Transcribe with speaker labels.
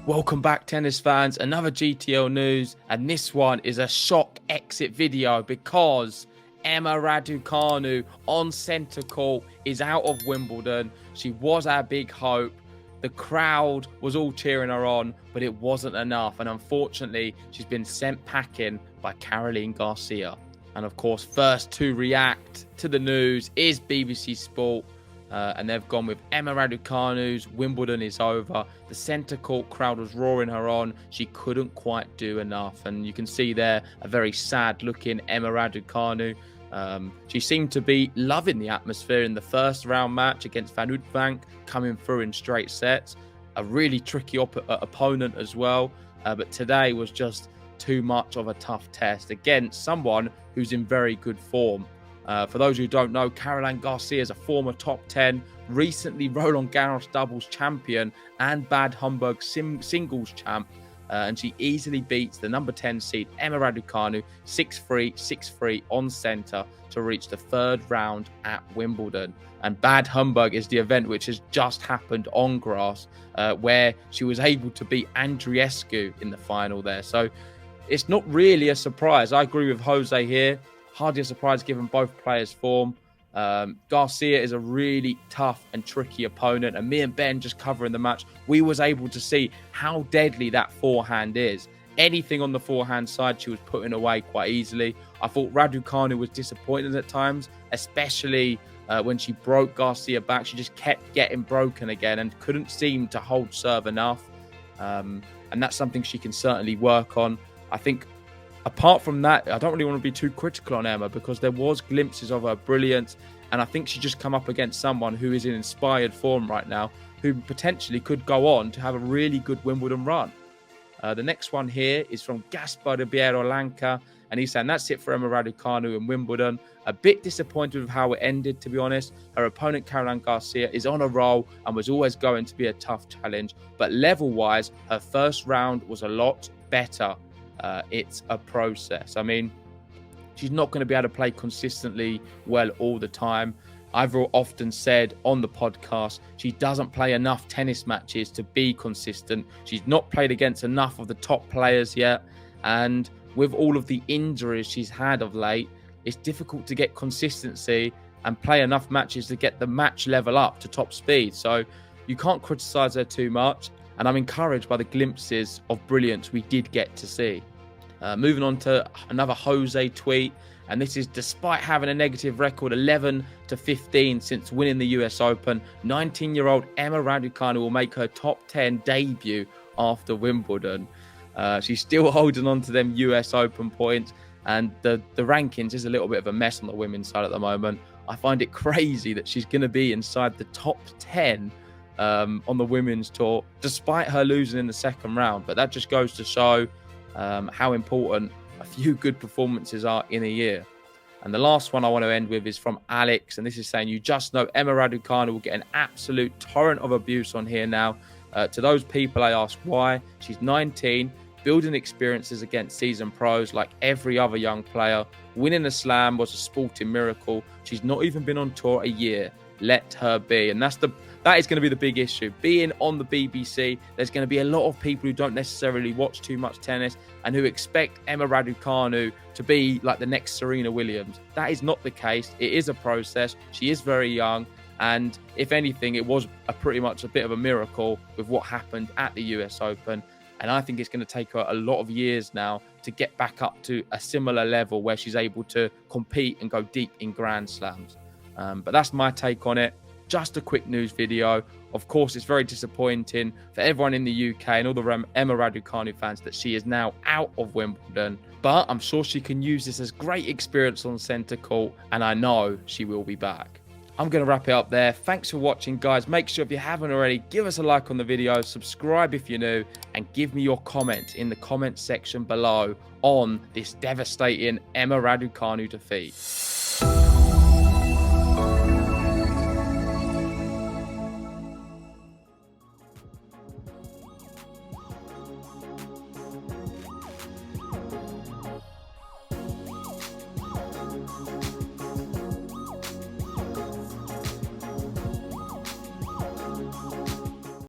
Speaker 1: Welcome back, tennis fans. Another GTL news, and this one is a shock exit video because Emma Raducanu on centre court is out of Wimbledon. She was our big hope. The crowd was all cheering her on, but it wasn't enough. And unfortunately, she's been sent packing by Caroline Garcia. And of course, first to react to the news is BBC Sport. And they've gone with Emma Raducanu's Wimbledon is over. The centre court crowd was roaring her on. She couldn't quite do enough. And you can see there a very sad looking Emma Raducanu. She seemed to be loving the atmosphere in the first round match against Van Uytvanck, coming through in straight sets. A really tricky opponent as well. But today was just too much of a tough test against someone who's in very good form. For those who don't know, Caroline Garcia is a former top 10, recently Roland Garros doubles champion and Bad Homburg singles champ. And she easily beats the number 10 seed Emma Raducanu 6-3, 6-3 on centre to reach the third round at Wimbledon. And Bad Homburg is the event which has just happened on grass, where she was able to beat Andreescu in the final there. So it's not really a surprise. I agree with Jose here. Hardly a surprise given both players' form. Garcia is a really tough and tricky opponent. And me and Ben just covering the match, we was able to see how deadly that forehand is. Anything on the forehand side, she was putting away quite easily. I thought Raducanu was disappointed at times, especially when she broke Garcia back. She just kept getting broken again and couldn't seem to hold serve enough. And that's something she can certainly work on. I think apart from that, I don't really want to be too critical on Emma because there was glimpses of her brilliance. And I think she just come up against someone who is in inspired form right now, who potentially could go on to have a really good Wimbledon run. The next one here is from Gaspar de Bierolanca. And he's saying that's it for Emma Raducanu in Wimbledon. A bit disappointed with how it ended, to be honest. Her opponent, Caroline Garcia, is on a roll and was always going to be a tough challenge. But level-wise, her first round was a lot better. It's a process. I mean, she's not going to be able to play consistently well all the time. I've often said on the podcast, she doesn't play enough tennis matches to be consistent. She's not played against enough of the top players yet. And with all of the injuries she's had of late, it's difficult to get consistency and play enough matches to get the match level up to top speed. So you can't criticize her too much. And I'm encouraged by the glimpses of brilliance we did get to see. Moving on to another Jose tweet. And this is despite having a negative record 11-15 since winning the US Open, 19-year-old Emma Raducanu will make her top 10 debut after Wimbledon. She's still holding on to them US Open points. And the rankings is a little bit of a mess on the women's side at the moment. I find it crazy that she's going to be inside the top 10 on the women's tour, despite her losing in the second round. But that just goes to show how important a few good performances are in a year. And the last one I want to end with is from Alex. And this is saying, you just know Emma Raducanu will get an absolute torrent of abuse on here now. To those people, I ask why. She's 19, building experiences against seasoned pros like every other young player. Winning a slam was a sporting miracle. She's not even been on tour a year. Let her be. And that is going to be the big issue. Being on the BBC, there's going to be a lot of people who don't necessarily watch too much tennis and who expect Emma Raducanu to be like the next Serena Williams. That is not the case. It is a process. She is very young. And if anything, it was pretty much a bit of a miracle with what happened at the US Open. And I think it's going to take her a lot of years now to get back up to a similar level where she's able to compete and go deep in Grand Slams. But that's my take on it. Just a quick news video. Of course, it's very disappointing for everyone in the UK and all the Emma Raducanu fans that she is now out of Wimbledon. But I'm sure she can use this as great experience on centre court, and I know she will be back. I'm going to wrap it up there. Thanks for watching, guys. Make sure if you haven't already, give us a like on the video, subscribe if you're new, and give me your comments in the comment section below on this devastating Emma Raducanu defeat.